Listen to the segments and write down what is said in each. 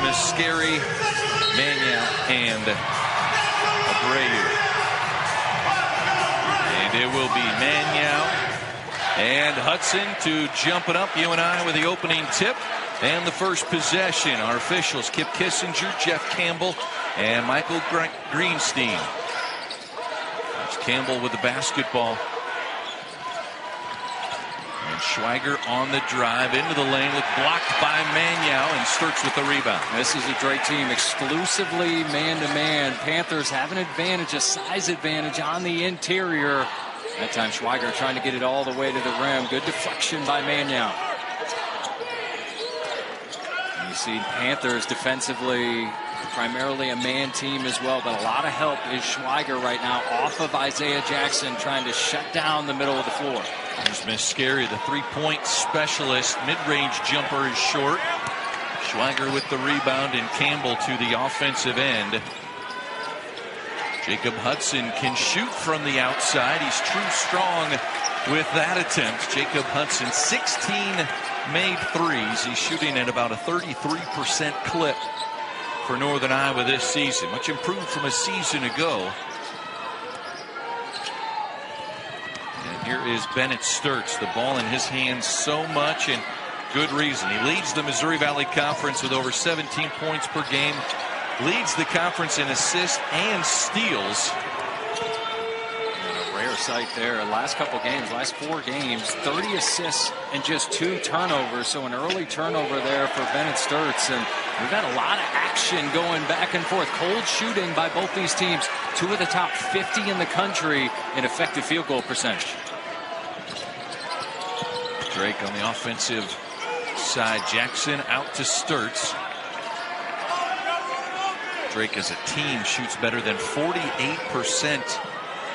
Mascari, Mania, and Abreu. And it will be Mania and Hudson to jump it up. UNI with the opening tip and the first possession. Our officials: Kip Kissinger, Jeff Campbell, and Michael Greenstein. That's Campbell with the basketball. And Schweiger on the drive into the lane, blocked by Maniau, and Sturts with the rebound. This is a Drake team exclusively man-to-man. Panthers have an advantage, a size advantage on the interior. That time Schweiger trying to get it all the way to the rim. Good deflection by Maniau. You see Panthers defensively primarily a man team as well, but a lot of help is Schweiger right now off of Isaiah Jackson, trying to shut down the middle of the floor. There's Mascari, the three-point specialist. Mid-range jumper is short. Schweiger with the rebound, and Campbell to the offensive end. Jacob Hudson can shoot from the outside. He's true strong with that attempt. Jacob Hudson, 16 made threes. He's shooting at about a 33% clip for Northern Iowa this season. Much improved from a season ago. And here is Bennett Sturts. The ball in his hands so much, and good reason. He leads the Missouri Valley Conference with over 17 points per game. Leads the conference in assists and steals. And a rare sight there. Last couple games, last 4 games, 30 assists and just 2 turnovers. So an early turnover there for Bennett Sturts. And we've had a lot of action going back and forth. Cold shooting by both these teams. 2 of the top 50 in the country in effective field goal percentage. Drake on the offensive side. Jackson out to Sturts. Drake as a team shoots better than 48%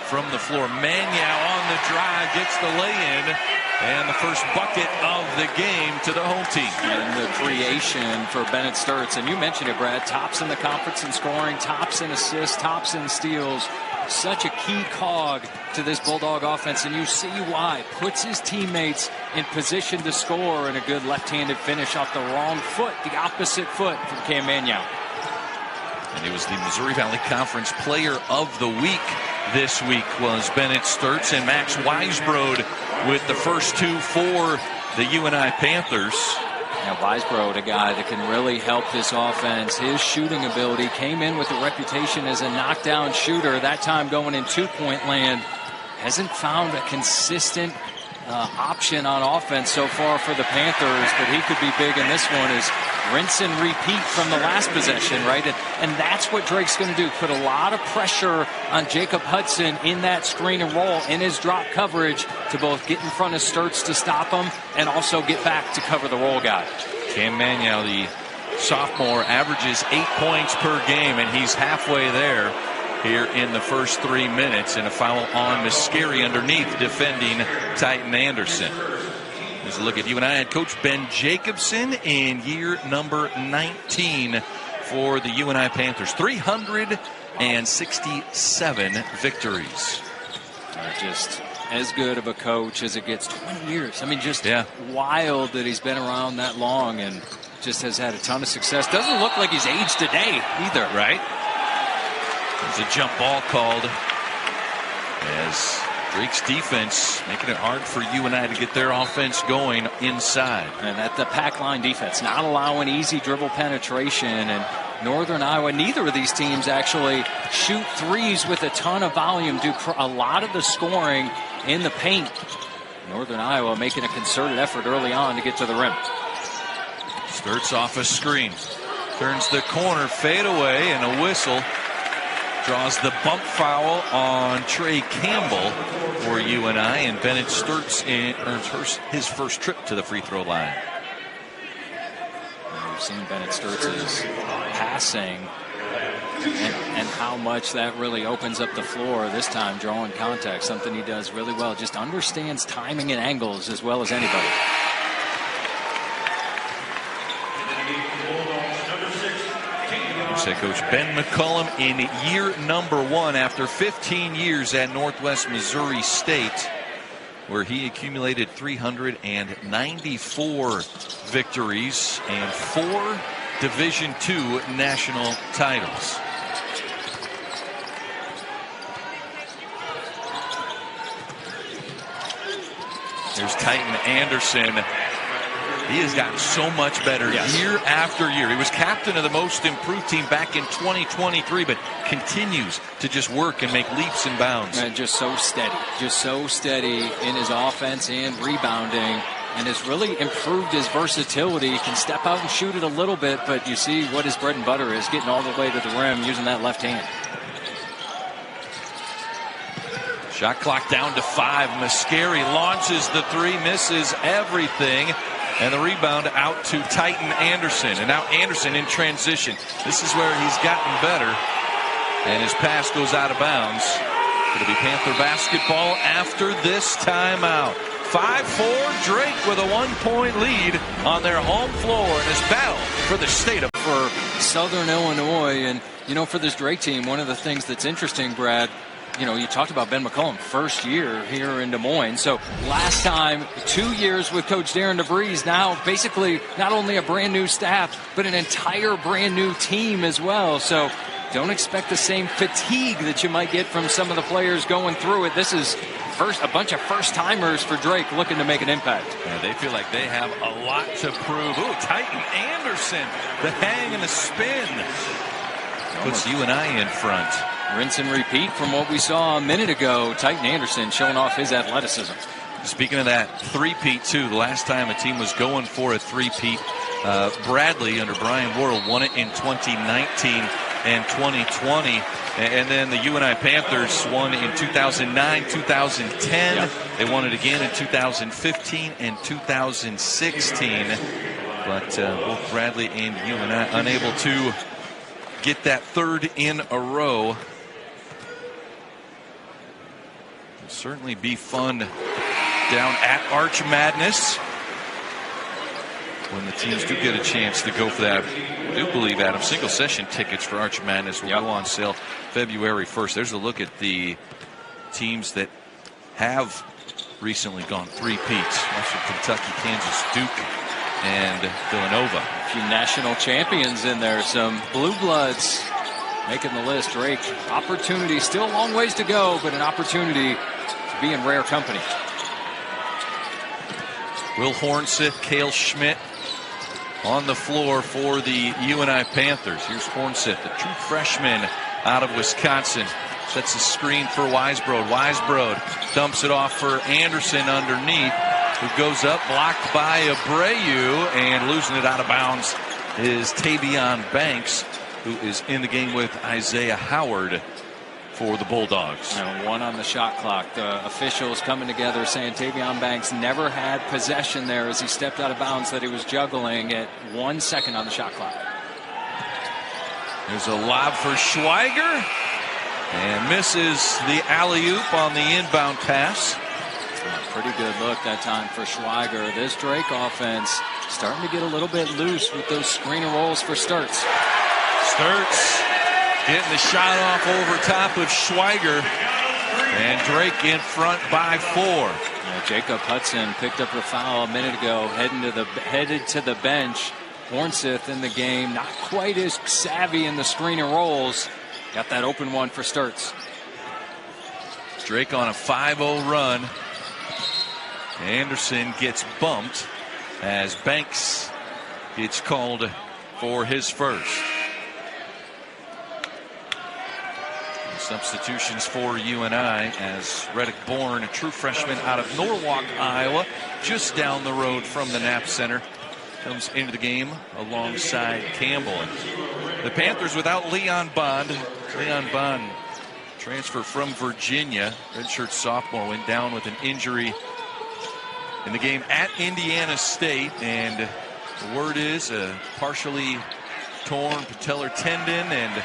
from the floor. Maniau on the drive gets the lay-in, and the first bucket of the game to the home team. And the creation for Bennett Sturts. And you mentioned it, Brad. Tops in the conference in scoring, tops in assists, tops in steals. Such a key cog to this Bulldog offense, and you see why. Puts his teammates in position to score, and a good left-handed finish off the wrong foot, the opposite foot from Cam Maniau. And he was the Missouri Valley Conference Player of the Week this week, was Bennett Sturts, and Max Weisbrod with the first 2 for the UNI Panthers. Now Weisbrod, a guy that can really help this offense. His shooting ability came in with a reputation as a knockdown shooter. That time going in 2-point land. Hasn't found a consistent option on offense so far for the Panthers, but he could be big in this one. Is rinse and repeat from the last possession, right? And that's what Drake's going to do. Put a lot of pressure on Jacob Hudson in that screen and roll in his drop coverage to both get in front of Sturts to stop him and also get back to cover the roll guy. Cam Maniau, the sophomore, averages 8 points per game, and he's halfway there here in the first 3 minutes, and a foul on Mascari underneath defending Titan Anderson. Here's a look at UNI head coach Ben Jacobson in year number 19 for the UNI Panthers. 367 victories. Just as good of a coach as it gets. 20 years. I mean, just wild that he's been around that long and just has had a ton of success. Doesn't look like he's aged a day either. Right? There's a jump ball called as Drake's defense making it hard for UNI to get their offense going inside. And at the pack line defense, not allowing easy dribble penetration. And Northern Iowa, neither of these teams actually shoot threes with a ton of volume, do a lot of the scoring in the paint. Northern Iowa making a concerted effort early on to get to the rim. Sturts off a screen. Turns the corner, fade away, and a whistle. Draws the bump foul on Trey Campbell for UNI, and Bennett Sturts earns his first trip to the free throw line. And we've seen Bennett Sturts' passing and how much that really opens up the floor this time, drawing contact, something he does really well. Just understands timing and angles as well as anybody. Head coach Ben McCullum in year number 1 after 15 years at Northwest Missouri State, where he accumulated 394 victories and 4 Division II national titles. There's Titan Anderson. He has gotten so much better year after year. He was captain of the most improved team back in 2023, but continues to just work and make leaps and bounds. And just so steady in his offense and rebounding, and has really improved his versatility. He can step out and shoot it a little bit, but you see what his bread and butter is, getting all the way to the rim using that left hand. Shot clock down to 5. Mascari launches the three, misses everything. And the rebound out to Titan Anderson. And now Anderson in transition. This is where he's gotten better. And his pass goes out of bounds. It'll be Panther basketball after this timeout. 5-4, Drake with a 1-point lead on their home floor in this battle for the state of for Southern Illinois. And, you know, for this Drake team, one of the things that's interesting, Brad, you know, you talked about Ben McCollum, first year here in Des Moines. So last time, 2 years with Coach Darren DeVries. Now basically not only a brand new staff, but an entire brand new team as well. So don't expect the same fatigue that you might get from some of the players going through it. This is a bunch of first-timers for Drake looking to make an impact. Yeah, they feel like they have a lot to prove. Ooh, Titan Anderson, the hang and the spin. Puts UNI in front. Rinse and repeat from what we saw a minute ago. Titan Anderson showing off his athleticism. Speaking of that, three-peat too. The last time a team was going for a three-peat, Bradley under Brian Worrell won it in 2019 and 2020. And then the UNI Panthers won in 2009, 2010. Yep. They won it again in 2015 and 2016. But both Bradley and UNI unable to get that third in a row. It'll certainly be fun down at Arch Madness when the teams do get a chance to go for that. I do believe, Adam, single session tickets for Arch Madness will go on sale February 1st. There's a look at the teams that have recently gone three-peats. Western Kentucky, Kansas, Duke, and Villanova. A few national champions in there. Some blue bloods making the list. Drake, opportunity, still a long ways to go, but an opportunity to be in rare company. Will Hornseth, Cale Schmidt on the floor for the UNI Panthers. Here's Hornseth, the true freshman out of Wisconsin. Sets a screen for Weisbrod. Weisbrod dumps it off for Anderson underneath, who goes up, blocked by Abreu, and losing it out of bounds is Tavion Banks, who is in the game with Isaiah Howard for the Bulldogs. And one on the shot clock. The officials coming together saying Tavion Banks never had possession there as he stepped out of bounds, that he was juggling at 1 second on the shot clock. There's a lob for Schweiger, and misses the alley-oop on the inbound pass. Pretty good look that time for Schweiger. This Drake offense starting to get a little bit loose with those screen and rolls for Sturts. Sturts getting the shot off over top of Schweiger, and Drake in front by 4. Yeah, Jacob Hudson picked up the foul a minute ago, headed to the bench. Hornseth in the game, not quite as savvy in the screen and rolls. Got that open one for Sturts. Drake on a 5-0 run. Anderson gets bumped as Banks gets called for his first. Substitutions for UNI as Reddick Bourne, a true freshman out of Norwalk, Iowa, just down the road from the Knapp Center, comes into the game alongside Campbell. And the Panthers without Leon Bond. Leon Bond, transfer from Virginia, redshirt sophomore, went down with an injury in the game at Indiana State, and the word is a partially torn patellar tendon, and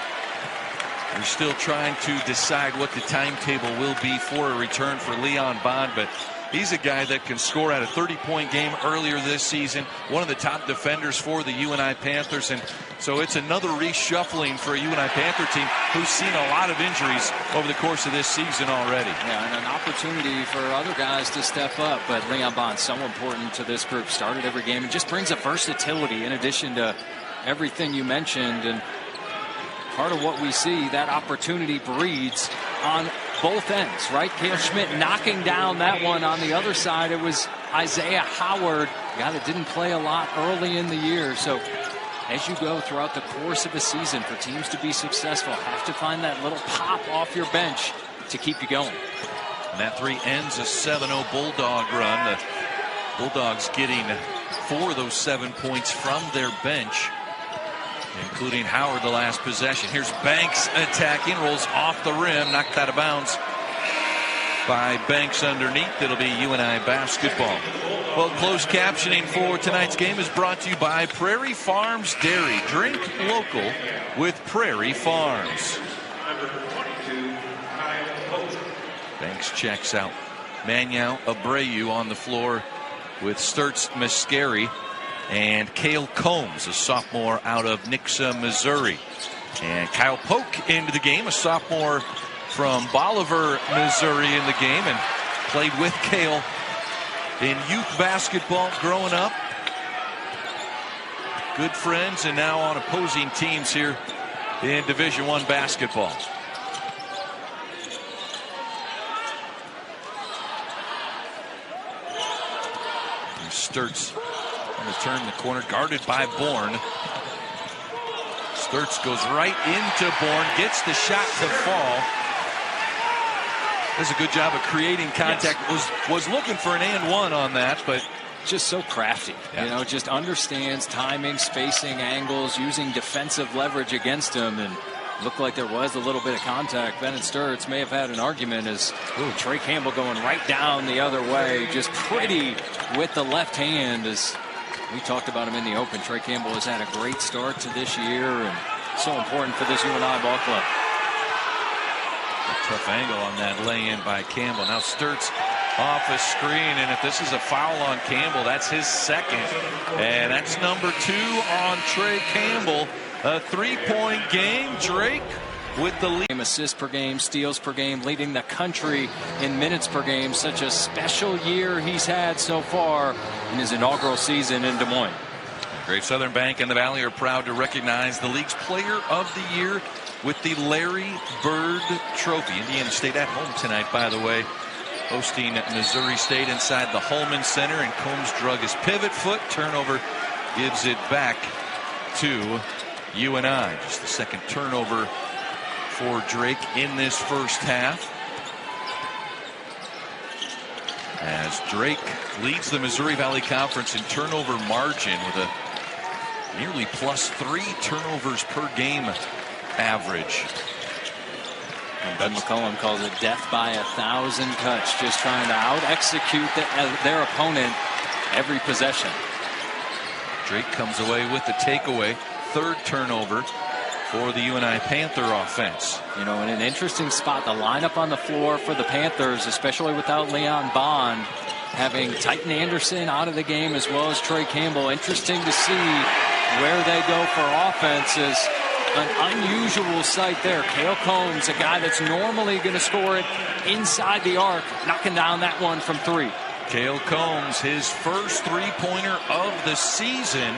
they're still trying to decide what the timetable will be for a return for Leon Bond. But he's a guy that can score at a 30-point game earlier this season, one of the top defenders for the UNI Panthers. And so it's another reshuffling for a UNI Panther team who's seen a lot of injuries over the course of this season already. Yeah, and an opportunity for other guys to step up. But Leon Bond, so important to this group, started every game and just brings a versatility in addition to everything you mentioned, and part of what we see, that opportunity breeds on both ends, right? Cale Schmidt knocking down that one. On the other side, it was Isaiah Howard, a guy that didn't play a lot early in the year. So as you go throughout the course of a season, for teams to be successful, have to find that little pop off your bench to keep you going. And that three ends a 7-0 Bulldog run. The Bulldogs getting 4 of those 7 points from their bench, including Howard the last possession. Here's Banks attacking, rolls off the rim, knocked out of bounds by Banks underneath. It'll be UNI basketball. Well, closed captioning for tonight's game is brought to you by Prairie Farms Dairy. Drink local with Prairie Farms. Banks checks out. Manyao Abreu on the floor with Sturts Mascari and Cale Combs, a sophomore out of Nixa, Missouri. And Kyle Polk into the game, a sophomore from Bolivar, Missouri in the game, and played with Cale in youth basketball growing up. Good friends, and now on opposing teams here in Division I basketball. And Sturts going to turn the corner, guarded by Bourne. Sturts goes right into Bourne, gets the shot to fall. Does a good job of creating contact. Yes. Was looking for an and one on that, but just so crafty. Yeah. You know, just understands timing, spacing, angles, using defensive leverage against him, and looked like there was a little bit of contact. Bennett Sturts may have had an argument as Trey Campbell going right down the other way, just pretty with the left hand. As we talked about him in the open, Trey Campbell has had a great start to this year, and so important for this UNI ball club. A tough angle on that lay-in by Campbell. Now Sturts off a screen, and if this is a foul on Campbell, that's his second, and that's number 2 on Trey Campbell. A 3-point game. Drake with the lead. Assists per game, steals per game, leading the country in minutes per game. Such a special year he's had so far in his inaugural season in Des Moines. Great Southern Bank and the Valley are proud to recognize the league's Player of the Year with the Larry Bird Trophy. Indiana State at home tonight, by the way, hosting Missouri State inside the Holman Center, and Combs drug his pivot foot. Turnover gives it back to UNI. Just the second turnover for Drake in this first half, as Drake leads the Missouri Valley Conference in turnover margin with a nearly +3 turnovers per game average. And Ben McCollum calls it death by 1,000 cuts, just trying to out-execute their opponent every possession. Drake comes away with the takeaway. Third turnover for the UNI Panther offense. You know, in an interesting spot, the lineup on the floor for the Panthers, especially without Leon Bond, having Titan Anderson out of the game as well as Trey Campbell. Interesting to see where they go for offense. Is an unusual sight there. Cale Combs, a guy that's normally going to score it inside the arc, knocking down that one from 3. Cale Combs, his first 3-pointer of the season.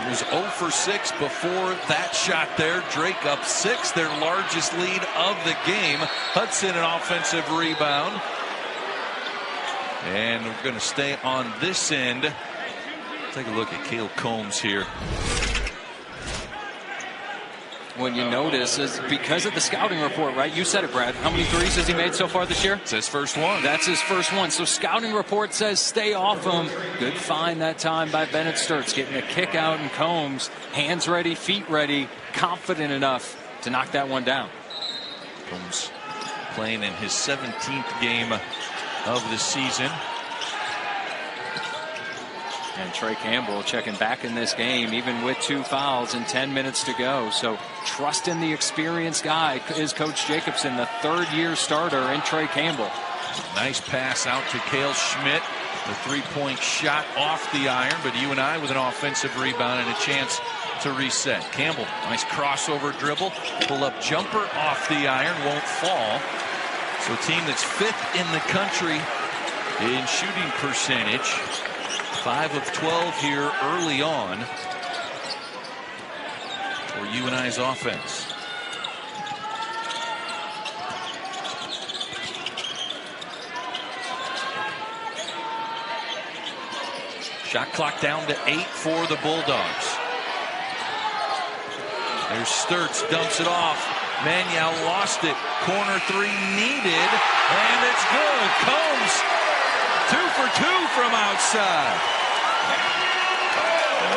He was 0 for 6 before that shot there. Drake up 6, their largest lead of the game. Hudson, an offensive rebound. And we're going to stay on this end. Take a look at Cale Combs here. When you notice, is because of the scouting report, right? You said it, Brad. How many threes has he made so far this year? It's his first one. That's his first one. So scouting report says stay off him. Good find that time by Bennett Sturts, getting a kick out, and Combs, hands ready, feet ready, confident enough to knock that one down. Combs playing in his 17th game of the season. And Trey Campbell checking back in this game, even with 2 fouls and 10 minutes to go. So trust in the experienced guy is Coach Jacobson, the 3rd-year starter in Trey Campbell. Nice pass out to Cale Schmidt. The 3-point shot off the iron, but UNI with an offensive rebound and a chance to reset. Campbell, nice crossover dribble. Pull-up jumper off the iron, won't fall. So a team that's 5th in the country in shooting percentage. 5 of 12 here early on. UNI's offense. Shot clock down to 8 for the Bulldogs. There's Sturts, dumps it off. Manuel lost it. Corner three needed, and it's good. Combs 2 for 2 from outside.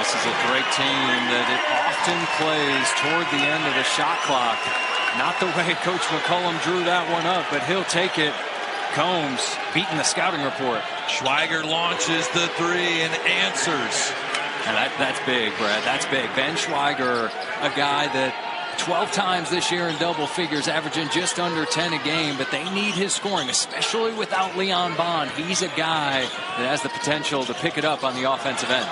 This is a Drake team that it often plays toward the end of the shot clock. Not the way Coach McCollum drew that one up, but he'll take it. Combs beating the scouting report. Schweiger launches the three and answers. And that's big, Brad. That's big. Ben Schweiger, a guy that 12 times this year in double figures, averaging just under 10 a game, but they need his scoring, especially without Leon Bond. He's a guy that has the potential to pick it up on the offensive end.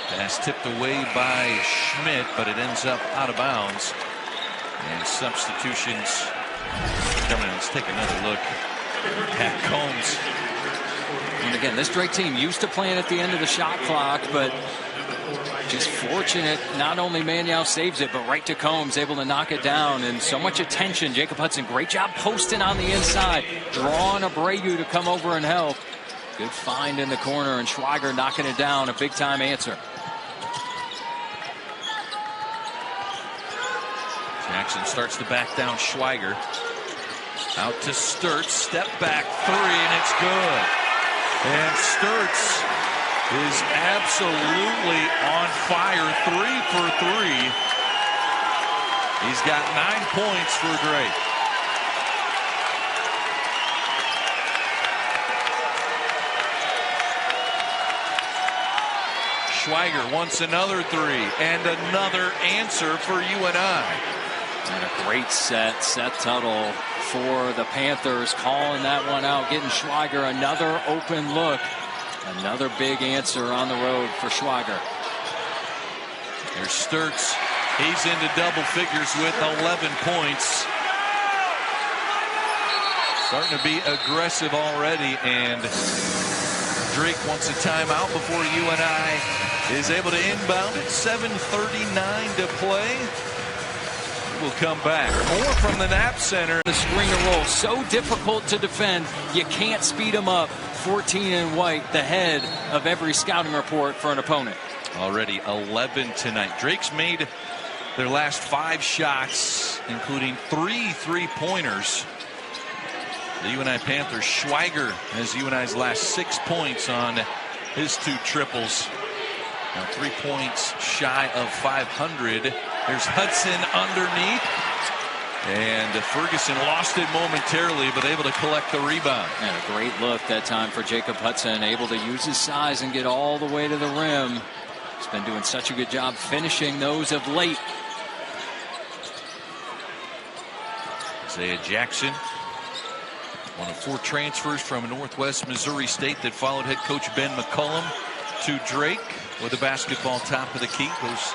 Pass tipped away by Schmidt, but it ends up out of bounds. And substitutions coming in. Let's take another look at Combs. And again, this Drake team used to playing at the end of the shot clock, but just fortunate. Not only Manuel saves it, but right to Combs, able to knock it down. And so much attention. Jacob Hudson, great job posting on the inside, drawing Abreu to come over and help. Good find in the corner, and Schweiger knocking it down. A big-time answer. Jackson starts to back down Schweiger. Out to Sturts. Step back three, and it's good. And Sturts is absolutely on fire. 3 for 3. He's got 9 points for Drake. Schweiger wants another three and another answer for UNI. And a great set Tuttle for the Panthers, calling that one out, getting Schweiger another open look. Another big answer on the road for Schweiger. There's Sturts. He's into double figures with 11 points. Starting to be aggressive already, and Drake wants a timeout before UNI is able to inbound it. 7:39 to play. We'll come back. More from the Knapp Center. The screen and roll, so difficult to defend. You can't speed them up. 14 in white, the head of every scouting report for an opponent. Already 11 tonight. Drake's made their last 5 shots, including 3 3-pointers. The UNI Panthers, Schweiger has UNI's last 6 points on his 2 triples. Now 3 points shy of 500. There's Hudson underneath. And Ferguson lost it momentarily, but able to collect the rebound. And a great look that time for Jacob Hudson, able to use his size and get all the way to the rim. He's been doing such a good job finishing those of late. Isaiah Jackson, one of 4 transfers from Northwest Missouri State that followed head coach Ben McCollum to Drake with the basketball top of the key. Goes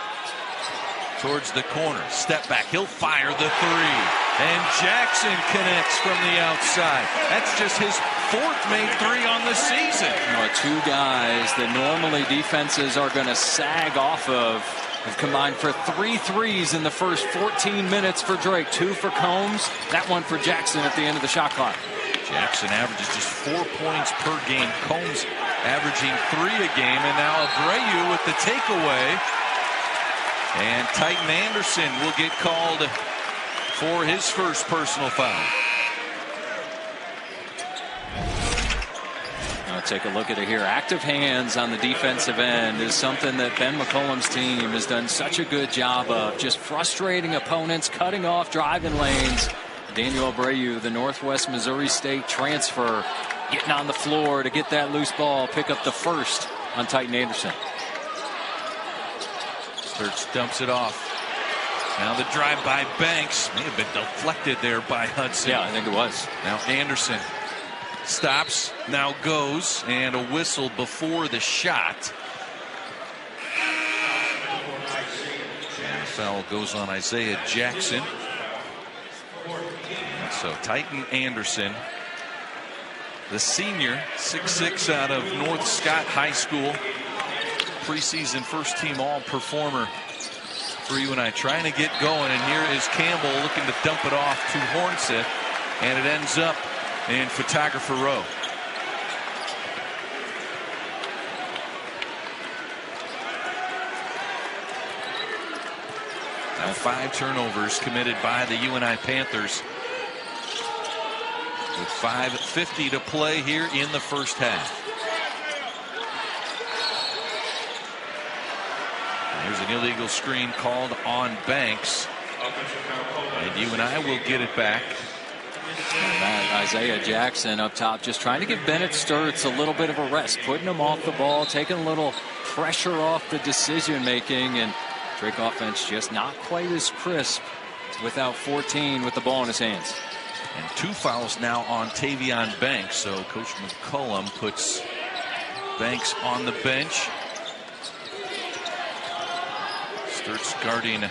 towards the corner. Step back. He'll fire the 3. And Jackson connects from the outside. That's just his 4th made 3 on the season. You know, 2 guys that normally defenses are going to sag off of have combined for 3 threes in the first 14 minutes for Drake. 2 for Combs. That one for Jackson at the end of the shot clock. Jackson averages just 4 points per game. Combs averaging 3 a game. And now Abreu with the takeaway. And Titan Anderson will get called for his first personal foul. Now take a look at it here. Active hands on the defensive end is something that Ben McCollum's team has done such a good job of. Just frustrating opponents, cutting off driving lanes. Daniel Abreu, the Northwest Missouri State transfer, getting on the floor to get that loose ball, pick up the first on Titan Anderson. Sturts dumps it off. Now the drive by Banks may have been deflected there by Hudson. Yeah, I think it was. Now Anderson stops, now goes, and a whistle before the shot. And the foul goes on Isaiah Jackson. And so Titan Anderson, the senior, 6'6" out of North Scott High School, preseason first team all performer for UNI trying to get going, and here is Campbell looking to dump it off to Hornseth, and it ends up in photographer row. Now 5 turnovers committed by the UNI Panthers with 5:50 to play here in the first half. There's an illegal screen called on Banks, and UNI will get it back. Isaiah Jackson up top just trying to give Bennett Sturts a little bit of a rest, putting him off the ball, taking a little pressure off the decision making, and Drake offense just not quite as crisp without 14 with the ball in his hands. And 2 fouls now on Tavion Banks, so Coach McCullum puts Banks on the bench. Sturts guarding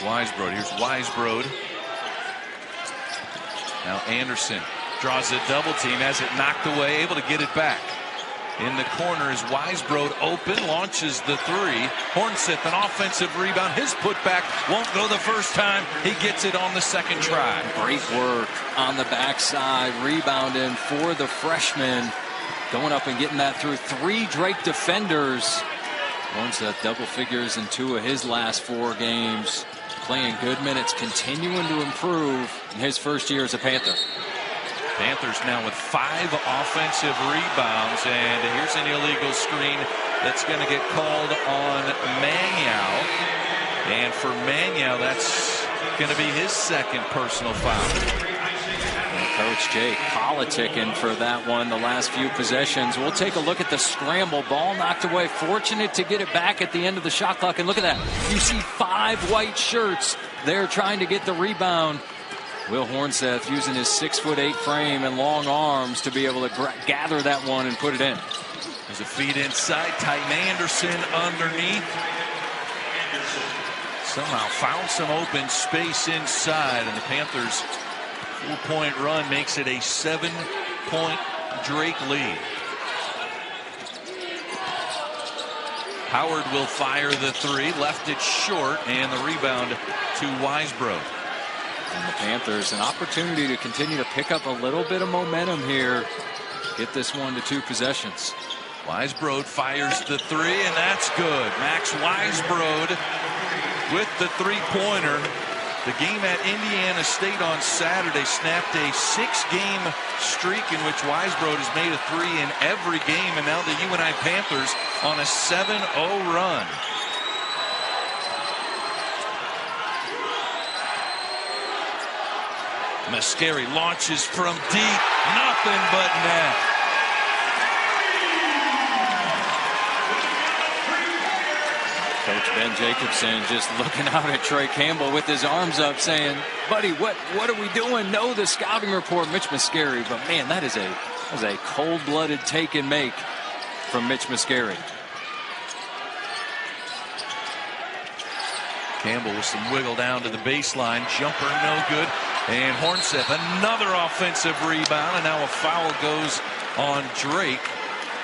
Weisbrod. Here's Weisbrod. Now Anderson draws a double team, has it knocked away, able to get it back. In the corner is Weisbrod open, launches the 3. Hornseth, an offensive rebound. His putback won't go the first time. He gets it on the second try. Great work on the backside, rebounding for the freshman. Going up and getting that through 3 Drake defenders. Hornseth double figures in 2 of his last 4 games. Playing good minutes, continuing to improve in his first year as a Panther. Panthers now with 5 offensive rebounds, and here's an illegal screen that's going to get called on Magnow. And for Magnow, that's going to be his second personal foul. And Coach Jake politicking for that one the last few possessions. We'll take a look at the scramble. Ball knocked away. Fortunate to get it back at the end of the shot clock. And look at that. You see 5 white shirts there trying to get the rebound. Will Hornseth using his 6'8" frame and long arms to be able to gather that one and put it in. There's a feed inside. Titan Anderson underneath. Somehow found some open space inside, and the Panthers' 4-point run makes it a 7-point Drake lead. Howard will fire the 3, left it short, and the rebound to Weisbrod. And the Panthers an opportunity to continue to pick up a little bit of momentum here. Get this one to 2 possessions. Weisbrod fires the 3, and that's good. Max Weisbrod with the 3-pointer. The game at Indiana State on Saturday snapped a 6-game streak in which Weisbrod has made a 3 in every game, and now the UNI Panthers on a 7-0 run. Mascari launches from deep, nothing but net. Coach Ben Jacobson just looking out at Trey Campbell with his arms up saying, buddy, what are we doing? No, the scouting report, Mitch Mascari. But man, that is a cold-blooded take and make from Mitch Mascari. Campbell with some wiggle down to the baseline. Jumper no good. And Hornseth another offensive rebound, and now a foul goes on Drake.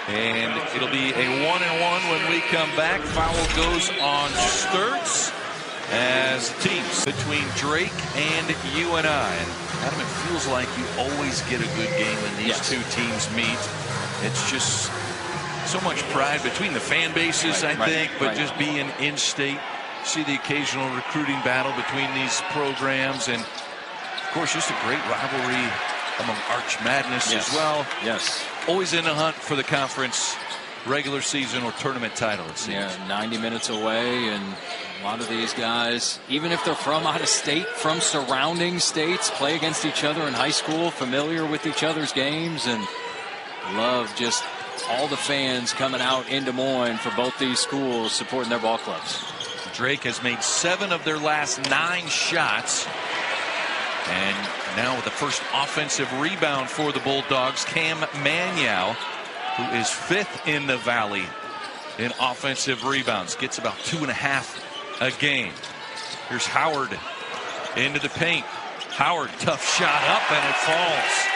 And it'll be a 1-and-1 when we come back. Foul goes on Sturts as teams between Drake and UNI. And Adam, it feels like you always get a good game when these 2 teams meet. It's just so much pride between the fan bases, I think, but just being in-state, see the occasional recruiting battle between these programs, and of course, just a great rivalry among Arch Madness as well. Yes. Always in the hunt for the conference regular season or tournament title, it seems. Yeah, 90 minutes away, and a lot of these guys, even if they're from out of state, from surrounding states, play against each other in high school, familiar with each other's games, and love just all the fans coming out in Des Moines for both these schools supporting their ball clubs. Drake has made 7 of their last 9 shots. And now with the first offensive rebound for the Bulldogs, Cam Magnow, who is 5th in the Valley in offensive rebounds, gets about 2.5 a game. Here's Howard into the paint. Howard, tough shot up, and it falls.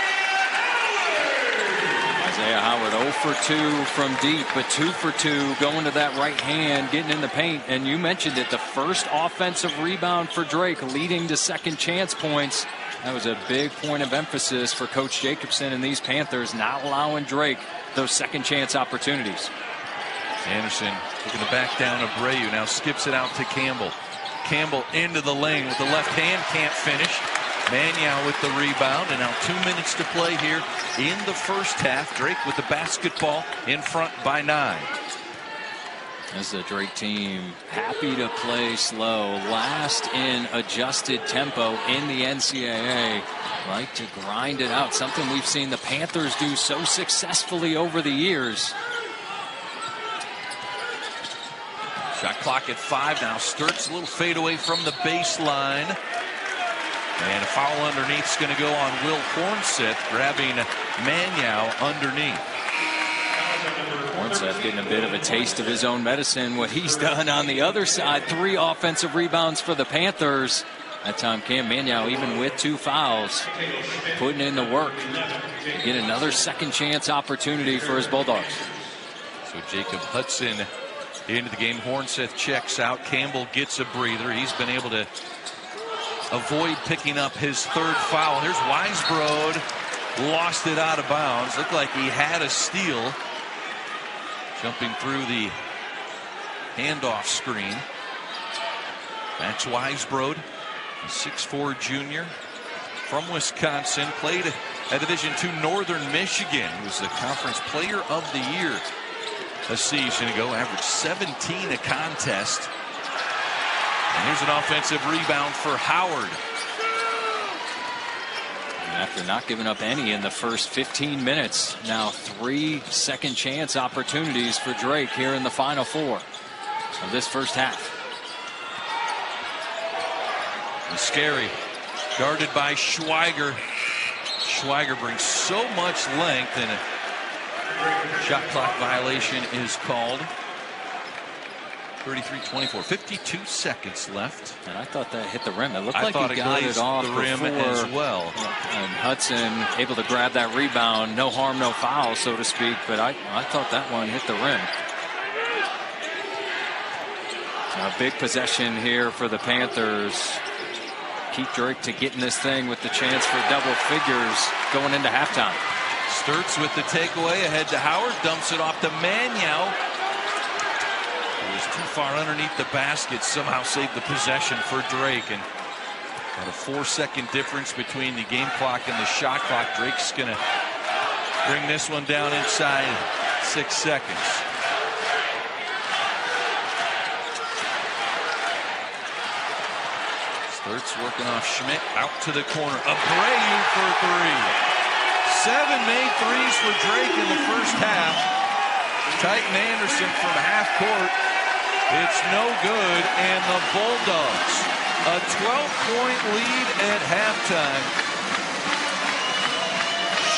Isaiah Howard 0 for 2 from deep, but 2 for 2 going to that right hand, getting in the paint. And you mentioned it, the first offensive rebound for Drake, leading to second chance points. That was a big point of emphasis for Coach Jacobson and these Panthers, not allowing Drake those second chance opportunities. Anderson looking to back down Abreu, now skips it out to Campbell. Campbell into the lane with the left hand, can't finish. Maniau with the rebound, and now 2 minutes to play here in the first half. Drake with the basketball in front by 9. This is a Drake team happy to play slow, last in adjusted tempo in the NCAA. Like to grind it out, something we've seen the Panthers do so successfully over the years. Shot clock at 5 now. Sturtz a little fade away from the baseline. And a foul underneath is going to go on Will Hornseth, grabbing Maniau underneath. Hornseth getting a bit of a taste of his own medicine, what he's done on the other side. 3 offensive rebounds for the Panthers. That time Cam Maniau, even with 2 fouls, putting in the work. Get another second chance opportunity for his Bulldogs. So Jacob Hudson into the game. Hornseth checks out. Campbell gets a breather. He's been able to avoid picking up his 3rd foul. Here's Weisbrod, lost it out of bounds. Looked like he had a steal. Jumping through the handoff screen. Max Weisbrod, a 6'4" junior from Wisconsin, played at Division II Northern Michigan. He was the conference player of the year a season ago, averaged 17 a contest. And here's an offensive rebound for Howard. And after not giving up any in the first 15 minutes, now 3 second chance opportunities for Drake here in the final 4 of this first half. And Scary guarded by Schweiger. Schweiger brings so much length, and a shot clock violation is called. 33-24, 52 seconds left. And I thought that hit the rim. It looked I like thought he got it off the rim before, as well. And Hudson able to grab that rebound. No harm, no foul, so to speak. But I thought that one hit the rim. A big possession here for the Panthers. Keep Drake to getting this thing with the chance for double figures going into halftime. Sturtz with the takeaway ahead to Howard. Dumps it off to Maniau. It was too far underneath the basket. Somehow saved the possession for Drake. And got a 4-second difference between the game clock and the shot clock. Drake's going to bring this one down inside 6 seconds. Sturtz working off Schmidt out to the corner. Abreu for 3. 7 made threes for Drake in the first half. Titan Anderson from half court. It's no good, and the Bulldogs a 12-point lead at halftime.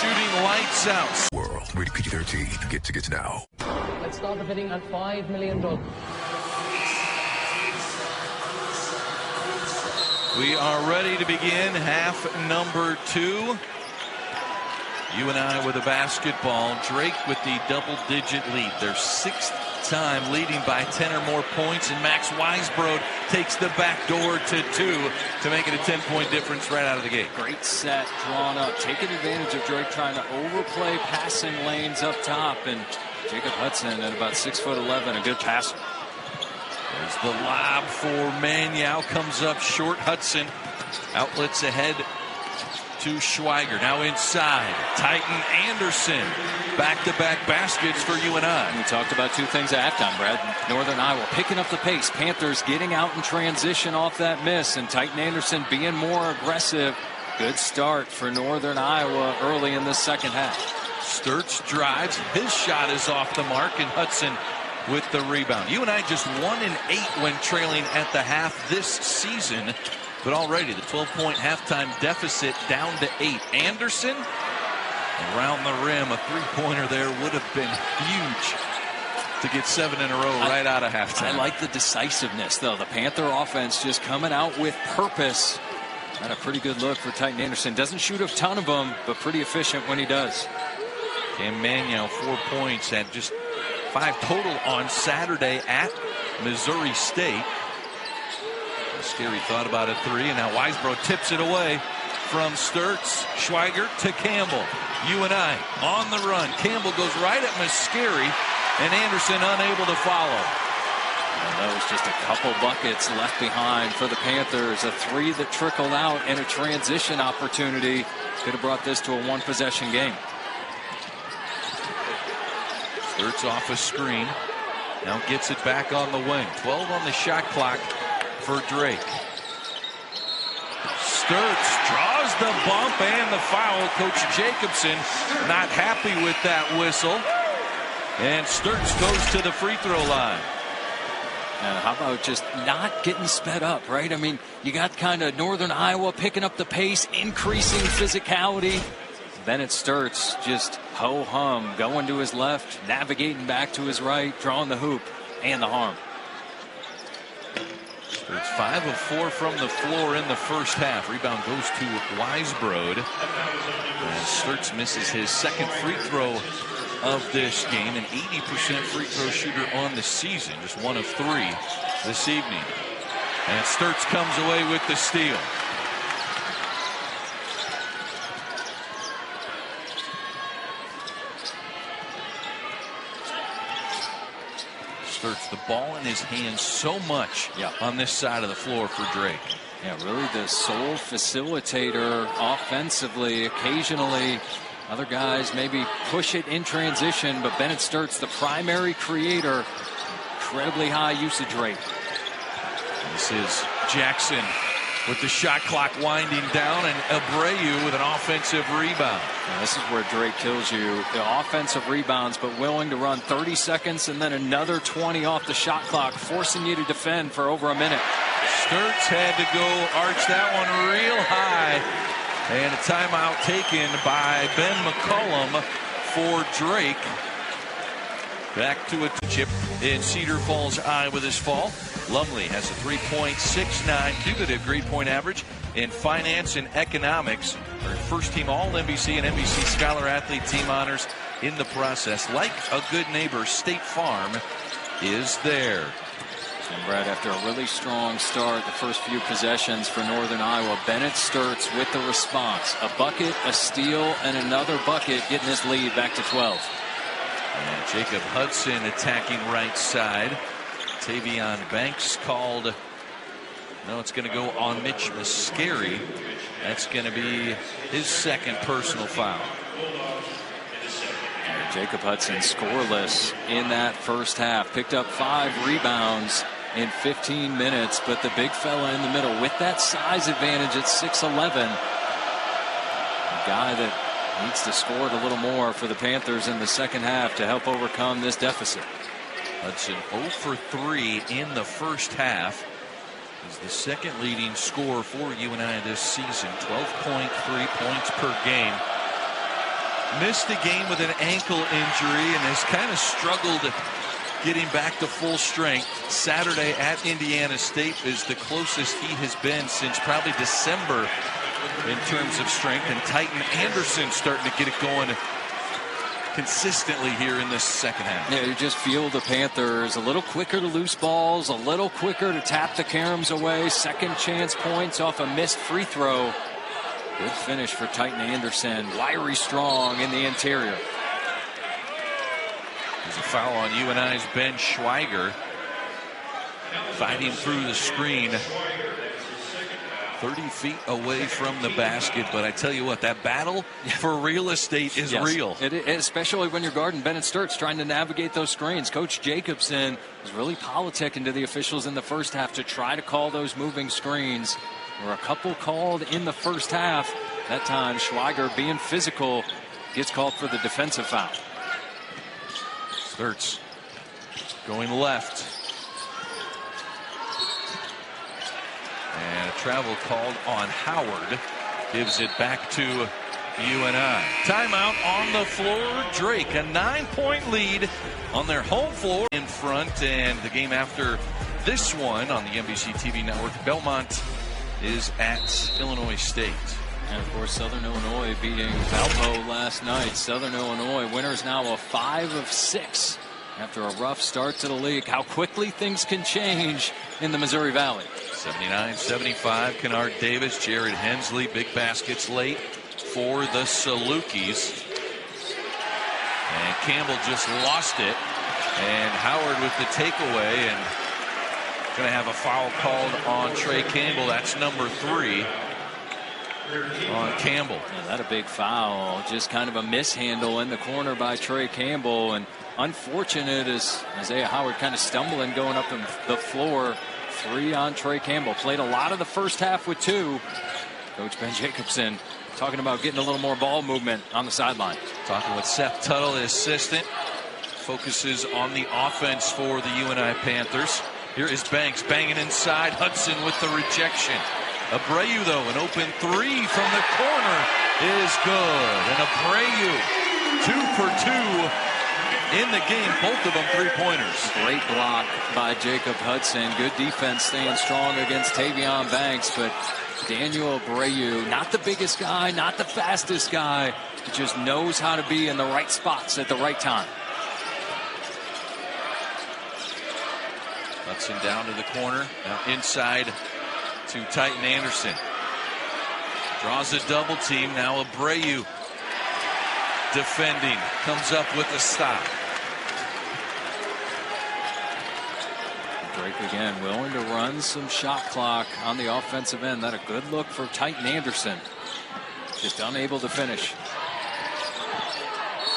Shooting lights out. World rated PG-13. Get tickets now. Let's start the bidding at $5 million. We are ready to begin half number 2. UNI with a basketball. Drake with the double-digit lead. Their 6th time leading by 10 or more points, and Max Weisbrod takes the back door to 2 to make it a 10-point difference right out of the gate. Great set drawn up, taking advantage of Drake trying to overplay passing lanes up top, and Jacob Hudson at about 6'11", a good passer. There's the lob for Maniau, comes up short. Hudson outlets ahead to Schweiger. Now inside, Titan Anderson. Back-to-back baskets for UNI. We talked about 2 things at halftime, Brad. Northern Iowa picking up the pace. Panthers getting out in transition off that miss, and Titan Anderson being more aggressive. Good start for Northern Iowa early in the second half. Sturtz drives. His shot is off the mark, and Hudson with the rebound. UNI just 1-8 when trailing at the half this season. But already the 12-point halftime deficit down to 8. Anderson around the rim. A 3-pointer there would have been huge to get 7 in a row right out of halftime. I like the decisiveness, though. The Panther offense just coming out with purpose. Had a pretty good look for Titan Anderson. Doesn't shoot a ton of them, but pretty efficient when he does. And Manuel 4 points, had just 5 total on Saturday at Missouri State. Scary thought about a 3, and now Weisbro tips it away from Sturtz. Schweiger to Campbell. UNI on the run. Campbell goes right at Mascari, and Anderson unable to follow. And that was just a couple buckets left behind for the Panthers. A 3 that trickled out and a transition opportunity could have brought this to a 1-possession game. Sturtz off a screen. Now gets it back on the wing. 12 on the shot clock for Drake. Sturtz draws the bump and the foul. Coach Jacobson not happy with that whistle. And Sturtz goes to the free throw line. And how about just not getting sped up, right? I mean, you got kind of Northern Iowa picking up the pace, increasing physicality. Bennett Sturtz just ho-hum, going to his left, navigating back to his right, drawing the hoop and the harm. Sturtz 5 of 4 from the floor in the first half. Rebound goes to Weisbrod. As Sturtz misses his second free throw of this game, an 80% free throw shooter on the season, just 1 of 3 this evening. And Sturtz comes away with the steal. Sturtz, the ball in his hands so much on this side of the floor for Drake. Yeah, really the sole facilitator offensively. Occasionally other guys maybe push it in transition, but Bennett Sturtz, the primary creator. Incredibly high usage rate. This is Jackson with the shot clock winding down, and Abreu with an offensive rebound. Now this is where Drake kills you. The offensive rebounds, but willing to run 30 seconds and then another 20 off the shot clock, forcing you to defend for over a minute. Sturtz had to go arch that one real high. And a timeout taken by Ben McCollum for Drake. Back to a chip in Cedar Falls, Iowa this fall. Lumley has a 3.69 cumulative grade point average in finance and economics. Our first team All-NBC and NBC Scholar Athlete team honors in the process. Like a good neighbor, State Farm is there. And Brad, after a really strong start, the first few possessions for Northern Iowa, Bennett Sturtz with the response. A bucket, a steal, and another bucket, getting this lead back to 12. And Jacob Hudson attacking right side. Tavion Banks called. No, it's going to go on Mitch Mascari. That's going to be his second personal foul. And Jacob Hudson scoreless in that first half. Picked up 5 rebounds in 15 minutes, but the big fella in the middle with that size advantage at 6'11". A guy that needs to score it a little more for the Panthers in the second half to help overcome this deficit. Hudson 0 for 3 in the first half. He's the second leading scorer for UNI this season. 12.3 points per game. Missed a game with an ankle injury and has kind of struggled getting back to full strength. Saturday at Indiana State is the closest he has been since probably December in terms of strength. And Titan Anderson starting to get it going consistently here in this second half. Yeah, you just feel the Panthers a little quicker to loose balls, a little quicker to tap the caroms away. Second chance points off a missed free throw. Good finish for Titan Anderson. Wiry strong in the interior. There's a foul on UNI's Ben Schweiger. Fighting through the screen. 30 feet away from the basket, but I tell you what, that battle for real estate is real. Especially when you're guarding Bennett Sturtz, trying to navigate those screens. Coach Jacobson was really politicking to the officials in the first half to try to call those moving screens. There were a couple called in the first half. That time, Schweiger, being physical, gets called for the defensive foul. Sturtz going left. And a travel called on Howard. Gives it back to UNI. Timeout on the floor. Drake, a 9-point lead on their home floor in front. And the game after this one on the NBC TV network, Belmont is at Illinois State. And of course, Southern Illinois beating Valpo last night. Southern Illinois winners now of 5 of 6 after a rough start to the league. How quickly things can change in the Missouri Valley. 79-75, Kennard Davis, Jared Hensley, big baskets late for the Salukis. And Campbell just lost it. And Howard with the takeaway, and going to have a foul called on Trey Campbell. That's number 3 on Campbell. Yeah, that a big foul. Just kind of a mishandle in the corner by Trey Campbell. And unfortunate as Isaiah Howard kind of stumbling going up the floor. 3 on Trey Campbell. Played a lot of the first half with 2. Coach Ben Jacobson talking about getting a little more ball movement on the sideline. Talking with Seth Tuttle, the assistant. Focuses on the offense for the UNI Panthers. Here is Banks banging inside. Hudson with the rejection. Abreu, though, an open 3 from the corner is good. And Abreu, 2 for 2 in the game. Both of them 3-pointers. Great block by Jacob Hudson. Good defense, staying strong against Tavion Banks. But Daniel Abreu, not the biggest guy, not the fastest guy. He just knows how to be in the right spots at the right time. Hudson down to the corner. Now inside to Titan Anderson. Draws a double team. Now Abreu defending. Comes up with a stop. Drake again willing to run some shot clock on the offensive end. That a good look for Titan Anderson. Just unable to finish.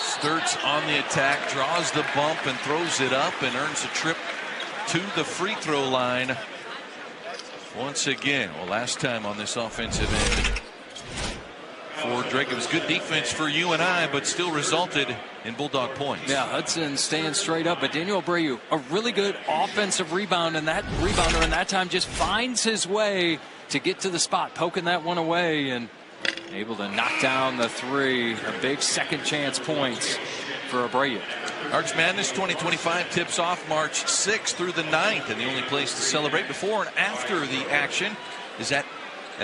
Sturtz on the attack. Draws the bump and throws it up and earns a trip to the free throw line once again. Well, last time on this offensive end for Drake, it was good defense for UNI, but still resulted in Bulldog points. Yeah, Hudson staying straight up, but Daniel Abreu, a really good offensive rebound, and that rebounder in that time just finds his way to get to the spot, poking that one away and able to knock down the 3. A big second chance points for Abreu. Arch Madness 2025 tips off March 6th through the 9th, and the only place to celebrate before and after the action is at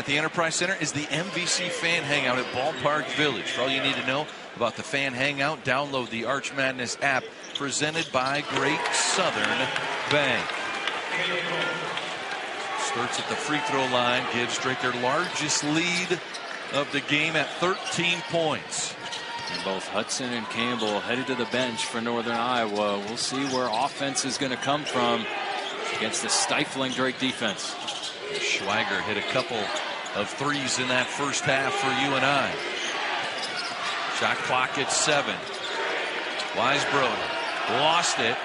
the Enterprise Center is the MVC Fan Hangout at Ballpark Village. For all you need to know about the Fan Hangout, download the Arch Madness app presented by Great Southern Bank. Starts at the free throw line, gives Drake their largest lead of the game at 13 points. And both Hudson and Campbell headed to the bench for Northern Iowa. We'll see where offense is going to come from against the stifling Drake defense. Schweiger hit a couple of 3s in that first half for UNI. Shot clock at 7. Weisbrod lost it.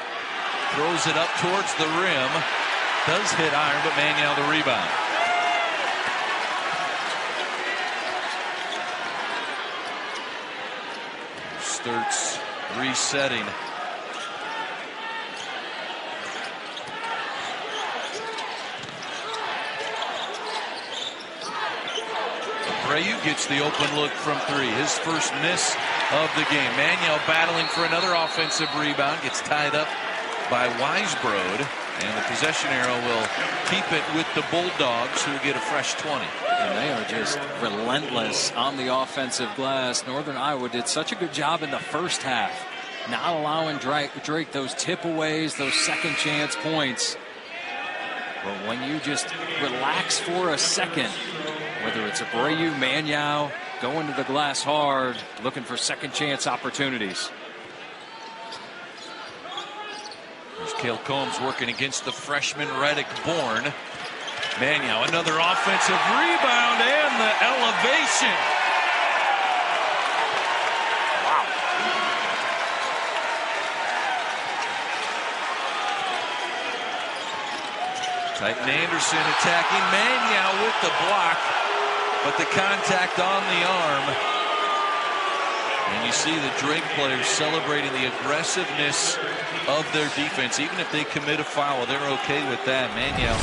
Throws it up towards the rim. Does hit iron, but Manuel the rebound. Sturtz resetting. Abreu gets the open look from 3. His first miss of the game. Manuel battling for another offensive rebound. Gets tied up by Weisbrod. And the possession arrow will keep it with the Bulldogs, who get a fresh 20. And they are just relentless on the offensive glass. Northern Iowa did such a good job in the first half, not allowing Drake those tip-aways, those second-chance points. But when you just relax for a second, whether it's Abreu, Manuel, going to the glass hard, looking for second-chance opportunities. There's Cale Combs working against the freshman Reddick Bourne. Manuel, another offensive rebound and the elevation. Wow. Titan Anderson attacking. Manuel with the block, but the contact on the arm. And you see the Drake players celebrating the aggressiveness of their defense. Even if they commit a foul, they're okay with that. Manuel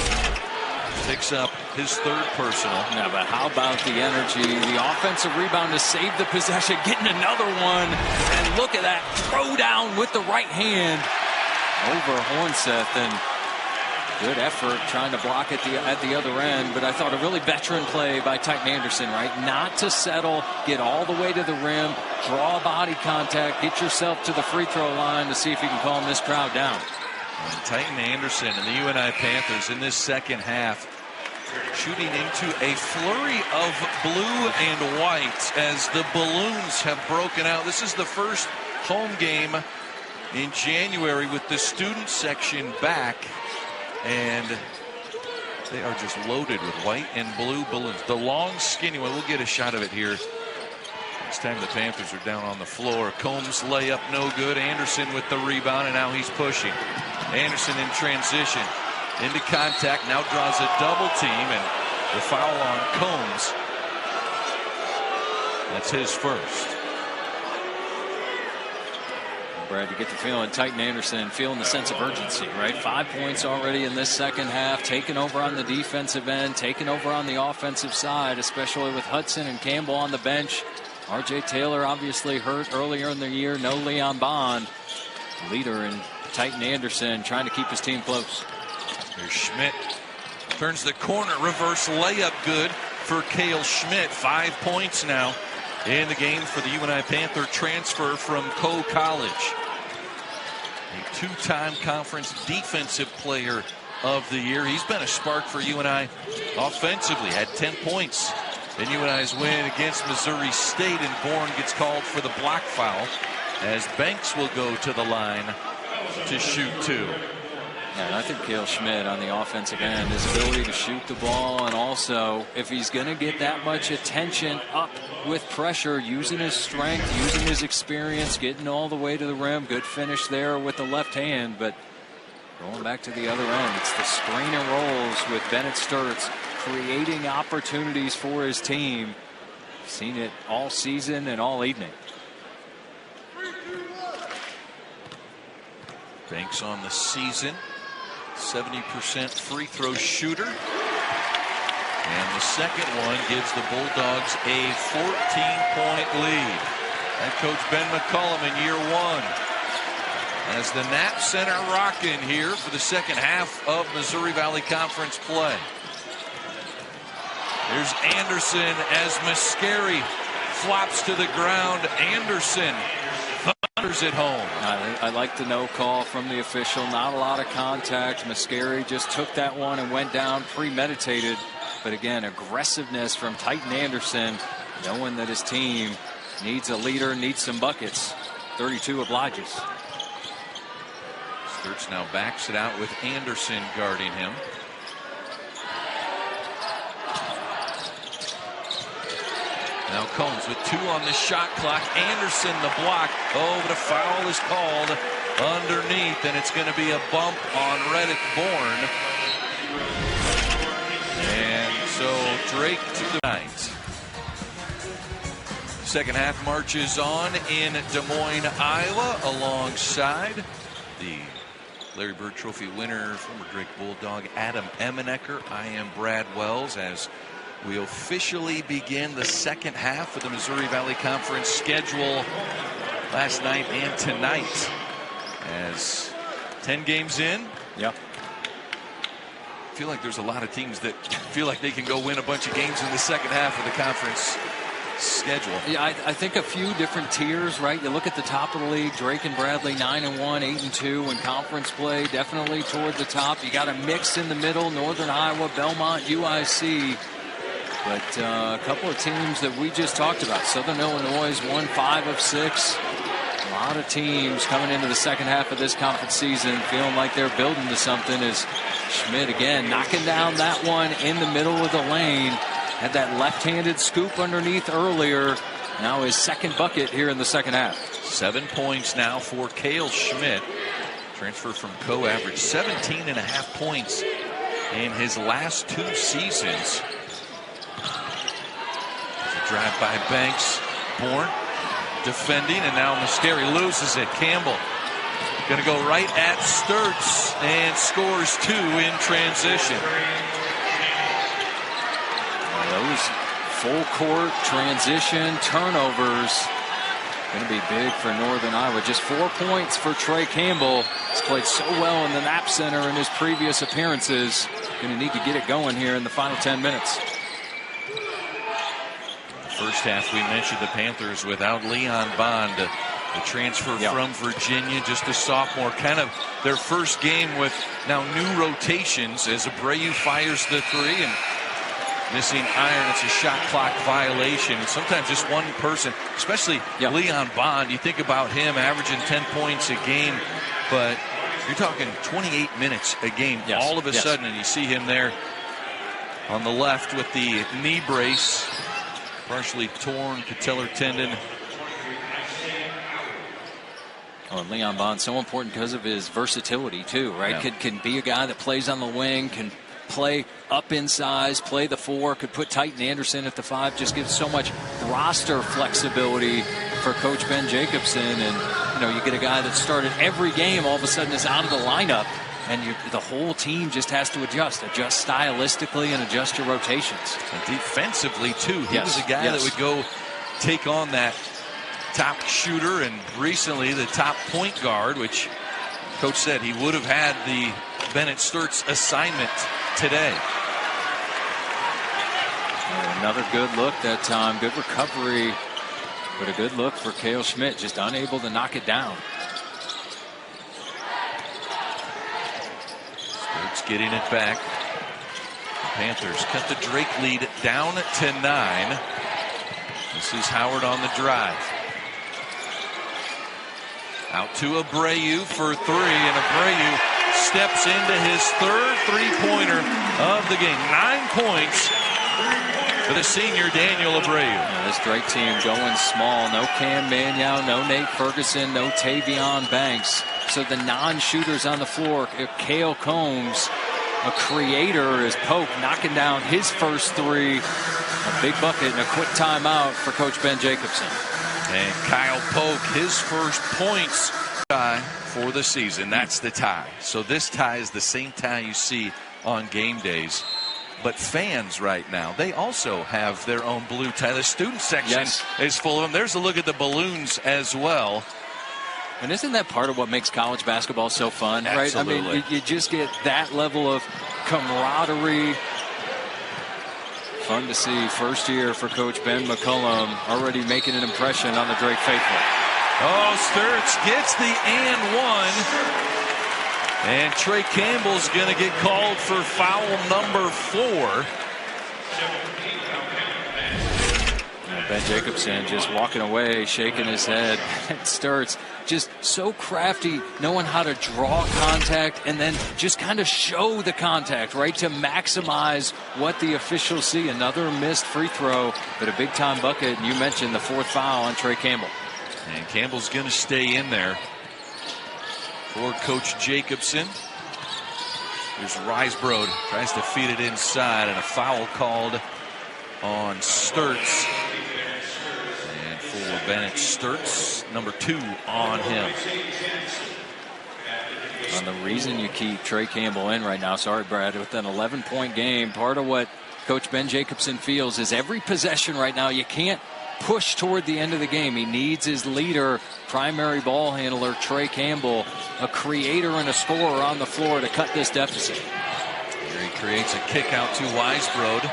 picks up his 3rd personal. Yeah, but how about the energy? The offensive rebound to save the possession, getting another one. And look at that throw down with the right hand over Hornseth. And Good effort trying to block at the other end, but I thought a really veteran play by Titan Anderson, right? Not to settle, get all the way to the rim, draw body contact, get yourself to the free throw line to see if you can calm this crowd down. And Titan Anderson and the UNI Panthers in this second half shooting into a flurry of blue and white as the balloons have broken out. This is the first home game in January with the student section back, and they are just loaded with white and blue balloons. The long skinny one, we'll get a shot of it here next time the Panthers are down on the floor. Combs layup no good. Anderson with the rebound, and now he's pushing. Anderson in transition into contact, now draws a double team, and the foul on Combs. That's his first. Brad, you get the feeling Titan Anderson feeling the sense of urgency, right? 5 points already in this second half, taking over on the defensive end, taking over on the offensive side, especially with Hudson and Campbell on the bench. R.J. Taylor obviously hurt earlier in the year. No Leon Bond. Leader in Titan Anderson trying to keep his team close. Here's Schmidt. Turns the corner. Reverse layup good for Cale Schmidt. 5 points now in the game for the UNI Panther transfer from Coe College. A two-time conference defensive player of the year. He's been a spark for UNI offensively. Had 10 points in UNI's win against Missouri State, and Bourne gets called for the block foul as Banks will go to the line to shoot two. Yeah, and I think Cale Schmidt on the offensive end, his ability to shoot the ball, and also if he's going to get that much attention up with pressure, using his strength, using his experience, getting all the way to the rim. Good finish there with the left hand, but going back to the other end, it's the screen and rolls with Bennett Sturtz, creating opportunities for his team. Seen it all season and all evening. Banks on the season, 70% free throw shooter. And the second one gives the Bulldogs a 14-point lead. Head coach Ben McCullum in year one as the Knapp Center rocking here for the second half of Missouri Valley Conference play. Here's Anderson as Mascari flops to the ground. Anderson thunders it home. I like the no call from the official. Not a lot of contact. Mascari just took that one and went down premeditated. But again, aggressiveness from Titan Anderson, knowing that his team needs a leader, needs some buckets. 32 obliges. Sturtz now backs it out with Anderson guarding him. Now Combs with 2 on the shot clock. Anderson the block. Oh, but a foul is called underneath, and it's going to be a bump on Reddick Bourne. And so Drake to the night. Second half marches on in Des Moines, Iowa, alongside the Larry Bird Trophy winner, former Drake Bulldog Adam Emenecker. I am Brad Wells as we officially begin the second half of the Missouri Valley Conference schedule last night and tonight. As 10 games in. Yep. I feel like there's a lot of teams that feel like they can go win a bunch of games in the second half of the conference schedule. Yeah, I think a few different tiers, right? You look at the top of the league, Drake and Bradley 9-1, 8-2 in conference play, definitely toward the top. You got a mix in the middle, Northern Iowa, Belmont, UIC. But a couple of teams that we just talked about. Southern Illinois won 5 of 6. A lot of teams coming into the second half of this conference season feeling like they're building to something, as Schmidt again knocking down that one in the middle of the lane. Had that left-handed scoop underneath earlier. Now his second bucket here in the second half. 7 points now for Cale Schmidt. Transfer from Coe, averaged 17.5 points in his last 2 seasons. Drive by Banks. Bourne defending, and now Mascari loses it. Campbell going to go right at Sturtz and scores 2 in transition. Those full court transition turnovers Going to be big for Northern Iowa. Just 4 points for Trey Campbell. He's played so well in the Knapp Center in his previous appearances. Going to need to get it going here in the final 10 minutes. First half, we mentioned the Panthers without Leon Bond, the transfer from Virginia, just a sophomore. Kind of their first game with now new rotations as Abreu fires the three and missing iron. It's a shot clock violation. And sometimes just one person, especially Leon Bond, you think about him averaging 10 points a game, but you're talking 28 minutes a game all of a sudden, and you see him there on the left with the knee brace, partially torn patellar tendon. Oh, and Leon Bond, so important because of his versatility too, right? Can be a guy that plays on the wing, can play up in size, play the 4, could put Titan Anderson at the 5, just gives so much roster flexibility for Coach Ben Jacobson. And you get a guy that started every game, all of a sudden is out of the lineup, and the whole team just has to adjust stylistically and adjust your rotations. And defensively too, he was a guy that would go take on that top shooter and recently the top point guard, which Coach said he would have had the Bennett Sturtz assignment today. And another good look that time. Good recovery, but a good look for Cale Schmidt, just unable to knock it down. Sturtz getting it back. The Panthers cut the Drake lead down to 9. This is Howard on the drive. Out to Abreu for 3, and Abreu steps into his third three-pointer of the game. 9 points for the senior Daniel Abreu. This Drake team going small. No Cam Manyow, no Nate Ferguson, no Tavion Banks. So the non-shooters on the floor, Cale Combs, a creator, is Pope knocking down his first 3. A big bucket and a quick timeout for Coach Ben Jacobson. And Kyle Polk, his first points tie for the season. That's the tie. So this tie is the same tie you see on game days. But fans right now, they also have their own blue tie. The student section is full of them. There's a look at the balloons as well. And isn't that part of what makes college basketball so fun, Absolutely. right? I mean, you just get that level of camaraderie. Fun to see. First year for Coach Ben McCullum, already making an impression on the Drake faithful. Oh, Sturtz gets the and 1. And Trey Campbell's going to get called for foul number 4. Ben Jacobson just walking away, shaking his head. Sturtz just so crafty, knowing how to draw contact and then just kind of show the contact, right, to maximize what the officials see. Another missed free throw, but a big-time bucket. And you mentioned the 4th foul on Trey Campbell. And Campbell's going to stay in there for Coach Jacobson. Here's Risebroad, tries to feed it inside, and a foul called on Sturtz. And for Bennett Sturtz, number 2 on him. And the reason you keep Trey Campbell in right now, sorry Brad, with an 11-point game, part of what Coach Ben Jacobson feels is every possession right now, you can't push toward the end of the game. He needs his leader, primary ball handler, Trey Campbell, a creator and a scorer on the floor to cut this deficit. Here he creates a kick out to Risebroad.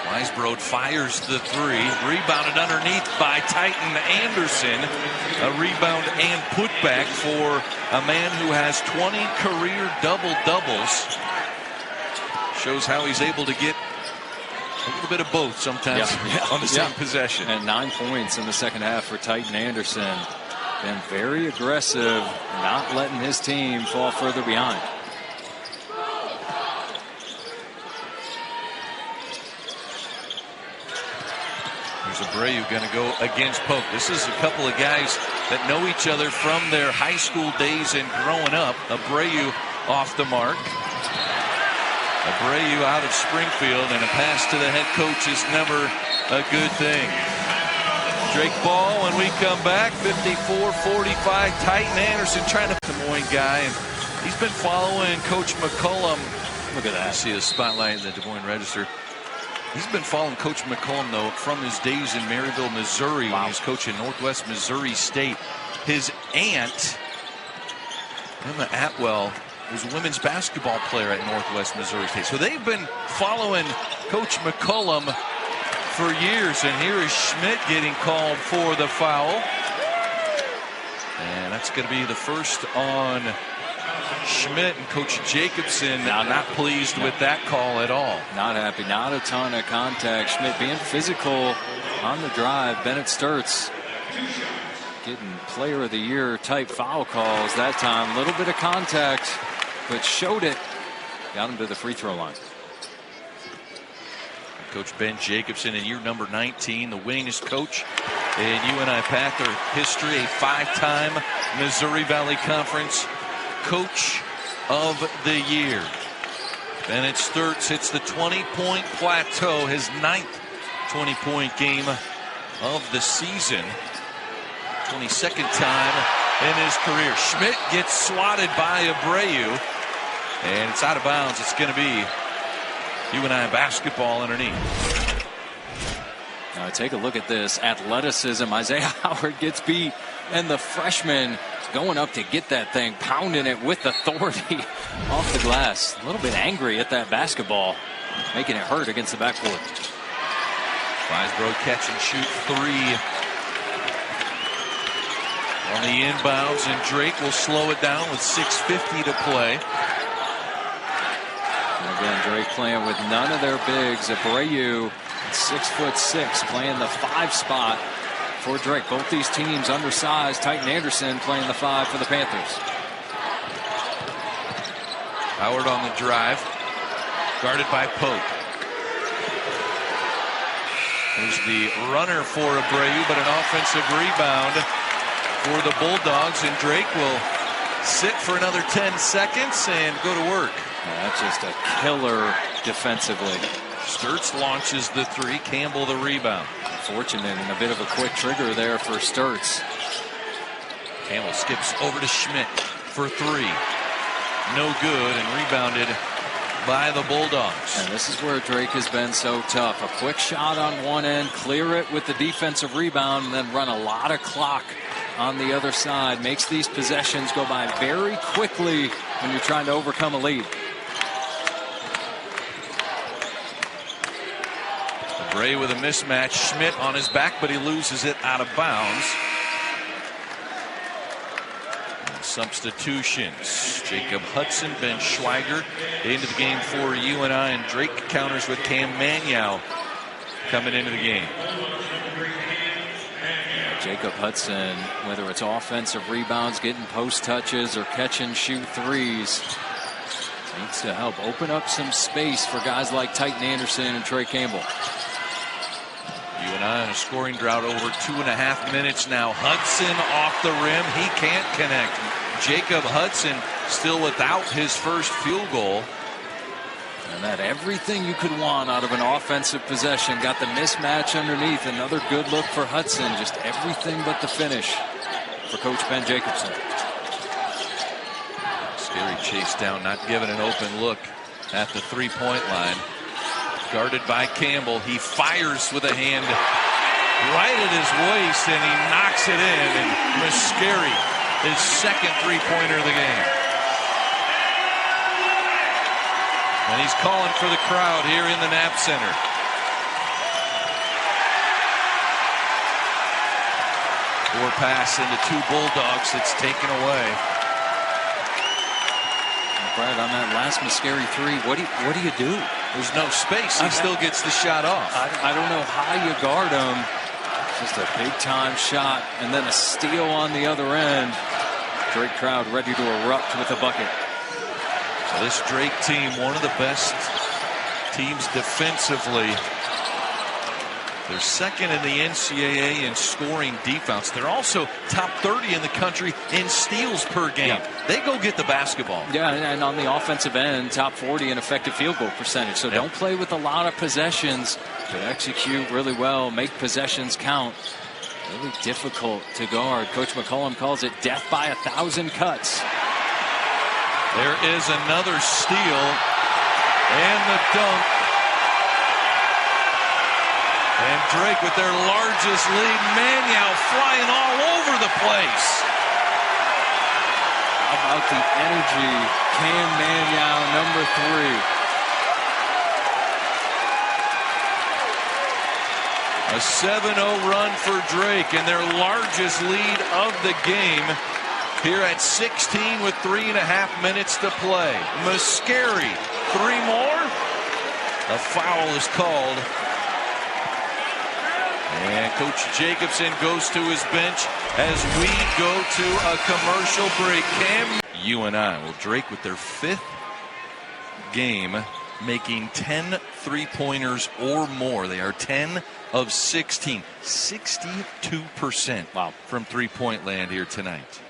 Risebroad fires the 3, rebounded underneath by Titan Anderson. A rebound and putback for a man who has 20 career double-doubles. Shows how he's able to get a little bit of both sometimes on the same possession. And 9 points in the second half for Titan Anderson. Been very aggressive, not letting his team fall further behind. Here's Abreu going to go against Pope. This is a couple of guys that know each other from their high school days and growing up. Abreu off the mark. Abreu out of Springfield, and a pass to the head coach is never a good thing. Drake ball when we come back. 54-45. Titan Anderson trying to Des Moines guy, and he's been following Coach McCullum. Look at that. You see the spotlight in the Des Moines Register. He's been following Coach McCollum, though, from his days in Maryville, Missouri, when he was coaching Northwest Missouri State. His aunt, Emma Atwell, was a women's basketball player at Northwest Missouri State. So they've been following Coach McCollum for years. And here is Schmidt getting called for the foul. And that's going to be the first on Schmidt, and Coach Jacobson not pleased with that call at all. Not happy. Not a ton of contact. Schmidt being physical on the drive. Bennett Sturtz getting player of the year type foul calls that time. A little bit of contact, but showed it. Got him to the free throw line. Coach Ben Jacobson in year number 19, the winningest coach in UNI Panther history, a 5-time Missouri Valley Conference Coach of the Year. Bennett Sturtz hits the 20-point plateau, his 9th 20-point game of the season. 22nd time in his career. Schmidt gets swatted by Abreu, and it's out of bounds. It's going to be UNI basketball underneath. Now take a look at this athleticism. Isaiah Howard gets beat, and the freshman going up to get that thing, pounding it with authority off the glass. A little bit angry at that basketball, making it hurt against the backboard. Weisbro catch and shoot 3 on the inbounds, and Drake will slow it down with 6:50 to play. And again, Drake playing with none of their bigs. Abreu, 6'6", playing the 5 spot for Drake. Both these teams undersized. Titan Anderson playing the 5 for the Panthers. Howard on the drive, guarded by Pope. There's the runner for Abreu, but an offensive rebound for the Bulldogs, and Drake will sit for another 10 seconds and go to work. That's just a killer defensively. Sturtz launches the 3, Campbell the rebound. Fortunate and a bit of a quick trigger there for Sturtz. Campbell skips over to Schmidt for 3. No good, and rebounded by the Bulldogs. And this is where Drake has been so tough. A quick shot on one end, clear it with the defensive rebound, and then run a lot of clock on the other side. Makes these possessions go by very quickly when you're trying to overcome a lead. Bray with a mismatch. Schmidt on his back, but he loses it out of bounds. And substitutions. Jacob Hudson, Ben Schweiger into the game for UNI, and Drake counters with Cam Manyow coming into the game. Jacob Hudson, whether it's offensive rebounds, getting post touches, or catch and shoot 3s, needs to help open up some space for guys like Titan Anderson and Trey Campbell. UNI in a scoring drought over 2.5 minutes now. Hudson off the rim. He can't connect. Jacob Hudson still without his first field goal. And that everything you could want out of an offensive possession. Got the mismatch underneath. Another good look for Hudson. Just everything but the finish for Coach Ben Jacobson. Scary chase down, not given an open look at the 3-point line. Guarded by Campbell. He fires with a hand right at his waist, and he knocks it in. And Muscari, his second 3-pointer of the game. And he's calling for the crowd here in the Knapp Center. Poor pass into 2 Bulldogs. It's taken away. Brad, on that last Muscari 3, what do you do? There's no space. He still gets the shot off. I don't know how you guard him. Just a big time shot, and then a steal on the other end. Drake crowd ready to erupt with a bucket. So this Drake team, one of the best teams defensively. They're second in the NCAA in scoring defense. They're also top 30 in the country in steals per game. Yeah. They go get the basketball. Yeah, and on the offensive end, top 40 in effective field goal percentage. So don't play with a lot of possessions, but execute really well, make possessions count. Really difficult to guard. Coach McCollum calls it death by 1,000 cuts. There is another steal, and the dunk And Drake with their largest lead. Maniau flying all over the place. How about the energy? Cam Maniau, number 3. A 7-0 run for Drake and their largest lead of the game here at 16 with 3.5 minutes to play. Mascari, 3 more. A foul is called. And Coach Jacobson goes to his bench as we go to a commercial break. UNI. Well, Drake with their 5th game making 10 3-pointers or more. They are 10 of 16. 62% wow. from 3-point land here tonight.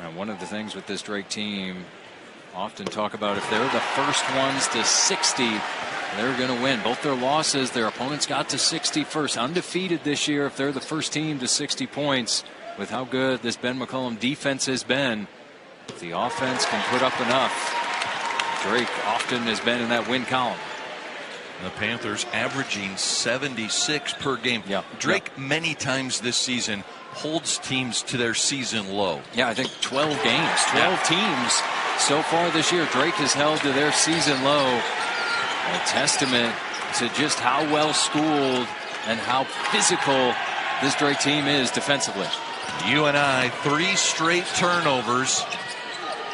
And one of the things with this Drake team, often talk about if they're the first ones to 60, they're going to win. Both their losses, their opponents got to 60 first. Undefeated this year if they're the first team to 60 points. With how good this Ben McCollum defense has been, if the offense can put up enough, Drake often has been in that win column. The Panthers averaging 76 per game. Yeah. Drake many times this season holds teams to their season low. Yeah, I think 12 games, 12 teams so far this year. Drake has held to their season low. A testament to just how well schooled and how physical this Drake team is defensively. UNI 3 straight turnovers.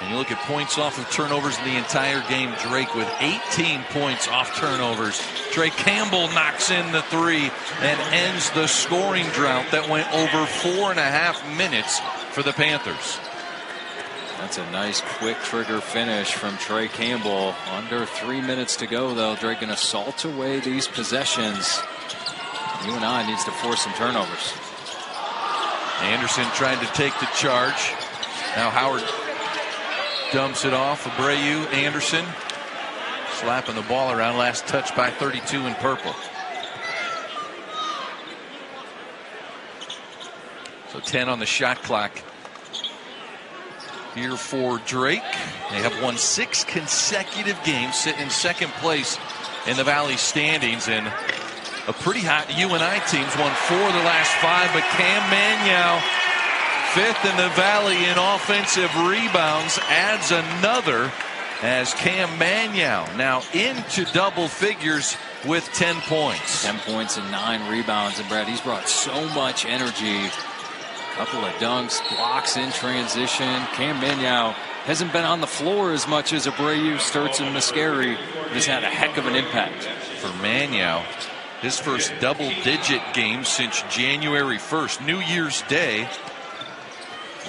And you look at points off of turnovers in the entire game. Drake with 18 points off turnovers. Trey Campbell knocks in the 3 and ends the scoring drought that went over 4.5 minutes for the Panthers. That's a nice quick trigger finish from Trey Campbell. Under 3 minutes to go, though. Drake going to salt away these possessions. UNI needs to force some turnovers. Anderson trying to take the charge. Now Howard dumps it off. Abreu, Anderson slapping the ball around. Last touch by 32 in purple. So 10 on the shot clock here for Drake. They have won 6 consecutive games, sitting in second place in the Valley standings, and a pretty hot UNI team's won 4 of the last 5, but Cam Maniau, 5th in the Valley in offensive rebounds, adds another as Cam Maniau now into double figures with 10 points. 10 points and 9 rebounds. And Brad, he's brought so much energy. Couple of dunks, blocks in transition. Cam Maniau hasn't been on the floor as much as Abreu, Sturtz, and Mascari. Has had a heck of an impact. For Maniau, his first double-digit game since January 1st, New Year's Day,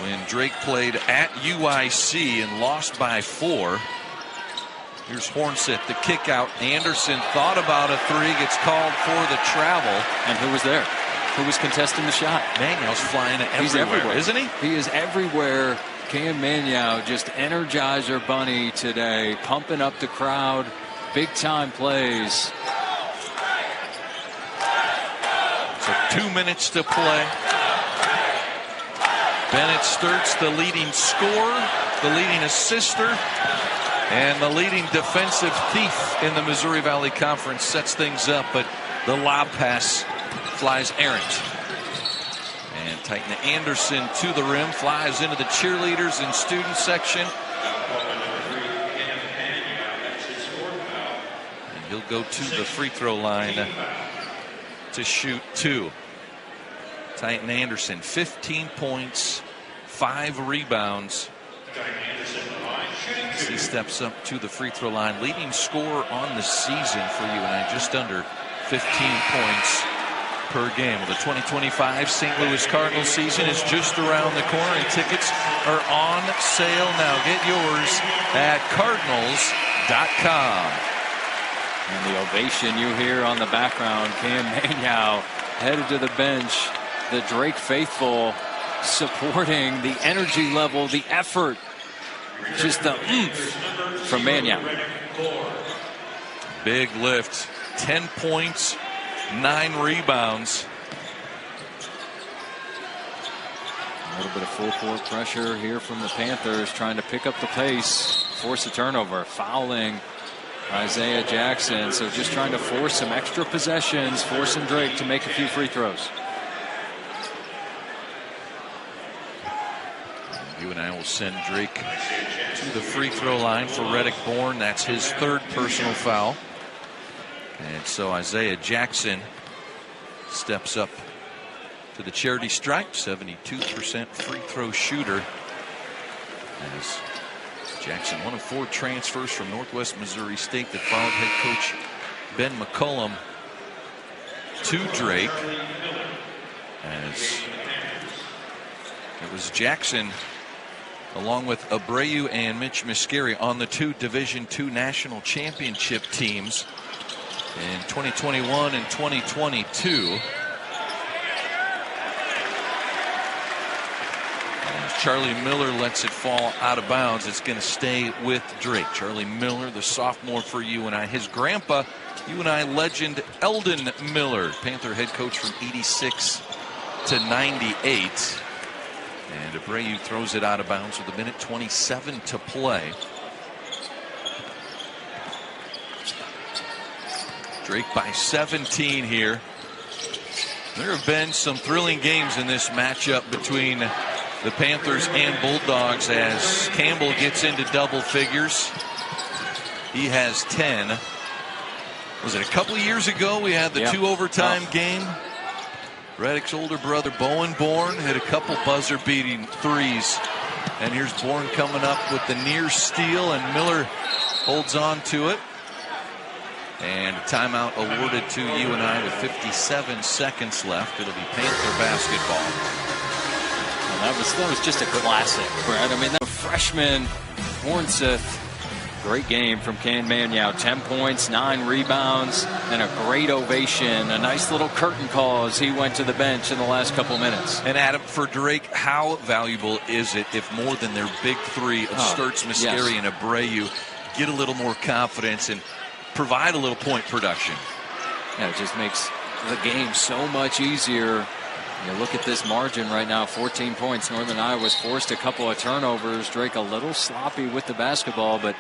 when Drake played at UIC and lost by 4. Here's Hornsett, the kick out. Anderson thought about a 3, gets called for the travel. And who was there? Who was contesting the shot? Maniau's flying everywhere. He's everywhere, isn't he? He is everywhere. Cam Maniau, just Energizer Bunny today, pumping up the crowd. Big time plays. So 2 minutes to play. Bennett Sturtz, the leading scorer, the leading assister, and the leading defensive thief in the Missouri Valley Conference, sets things up, but the lob pass flies errant. And Titan Anderson to the rim, flies into the cheerleaders and student section. And he'll go to the free throw line to shoot 2. Titan Anderson, 15 points, 5 rebounds. As he steps up to the free throw line, leading scorer on the season for UNI, just under 15 points per game. Well, the 2025 St. Louis Cardinals season is just around the corner, and tickets are on sale now. Get yours at Cardinals.com. And the ovation you hear on the background, Cam Maniau headed to the bench. The Drake faithful supporting the energy level, the effort, just the oomph from Maniau. Big lift, 10 points, 9 rebounds. A little bit of full court pressure here from the Panthers, trying to pick up the pace, force a turnover, fouling Isaiah Jackson. So just trying to force some extra possessions, forcing Drake to make a few free throws. UNI will send Drake to the free throw line for Reddick Bourne. That's his third personal foul. And so Isaiah Jackson steps up to the charity stripe. 72% free throw shooter. As Jackson, one of 4 transfers from Northwest Missouri State that followed head coach Ben McCullum to Drake. As it was Jackson along with Abreu and Mitch Miscari on the 2 Division II national championship teams in 2021 and 2022. Charlie Miller lets it fall out of bounds. It's going to stay with Drake. Charlie Miller, the sophomore for UNI. His grandpa, UNI legend Eldon Miller, Panther head coach from 86 to 98. And Abreu throws it out of bounds with 1:27 to play. Drake by 17 here. There have been some thrilling games in this matchup between the Panthers and Bulldogs as Campbell gets into double figures. He has 10. Was it a couple of years ago we had the 2 overtime game? Reddick's older brother Bowen Bourne hit a couple buzzer beating threes. And here's Bourne coming up with the near steal, and Miller holds on to it. And a timeout awarded to UNI with 57 seconds left. It'll be Panther basketball. That was just a classic, Brad. I mean, that freshman Hornseth, great game from Ken Manyow. 10 points, 9 rebounds, and a great ovation. A nice little curtain call as he went to the bench in the last couple minutes. And Adam, for Drake, how valuable is it if more than their big 3 of Sturts, Miscari, and Abreu get a little more confidence and provide a little point production? Yeah, it just makes the game so much easier. You look at this margin right now, 14 points. Northern Iowa's forced a couple of turnovers. Drake a little sloppy with the basketball, but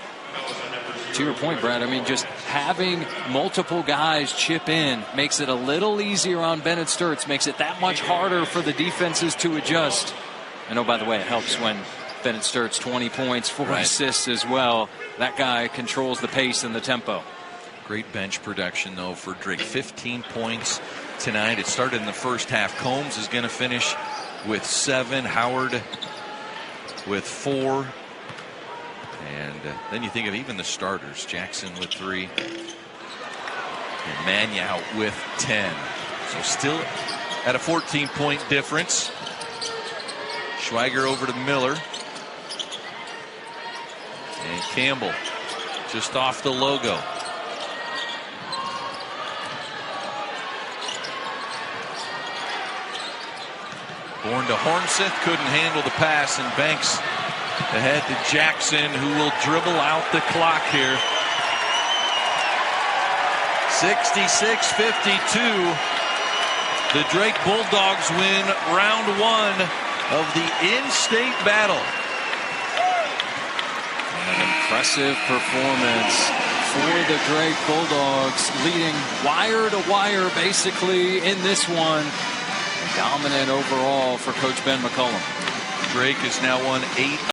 to your point, Brad, I mean, just having multiple guys chip in makes it a little easier on Bennett Sturts, makes it that much harder for the defenses to adjust. And oh, by the way, it helps when Bennett Sturts 20 points, 4 assists as well. That guy controls the pace and the tempo. Great bench production, though, for Drake. 15 points tonight. It started in the first half. Combs is going to finish with 7. Howard with 4. And then you think of even the starters. Jackson with 3. And Manyow with 10. So still at a 14-point difference. Schweiger over to Miller. And Campbell just off the logo. Bourne to Hornseth, couldn't handle the pass, and Banks ahead to Jackson, who will dribble out the clock here. 66-52. The Drake Bulldogs win round 1 of the in-state battle. An impressive performance for the Drake Bulldogs, leading wire to wire basically in this one. Dominant overall for Coach Ben McCullum. Drake has now won 8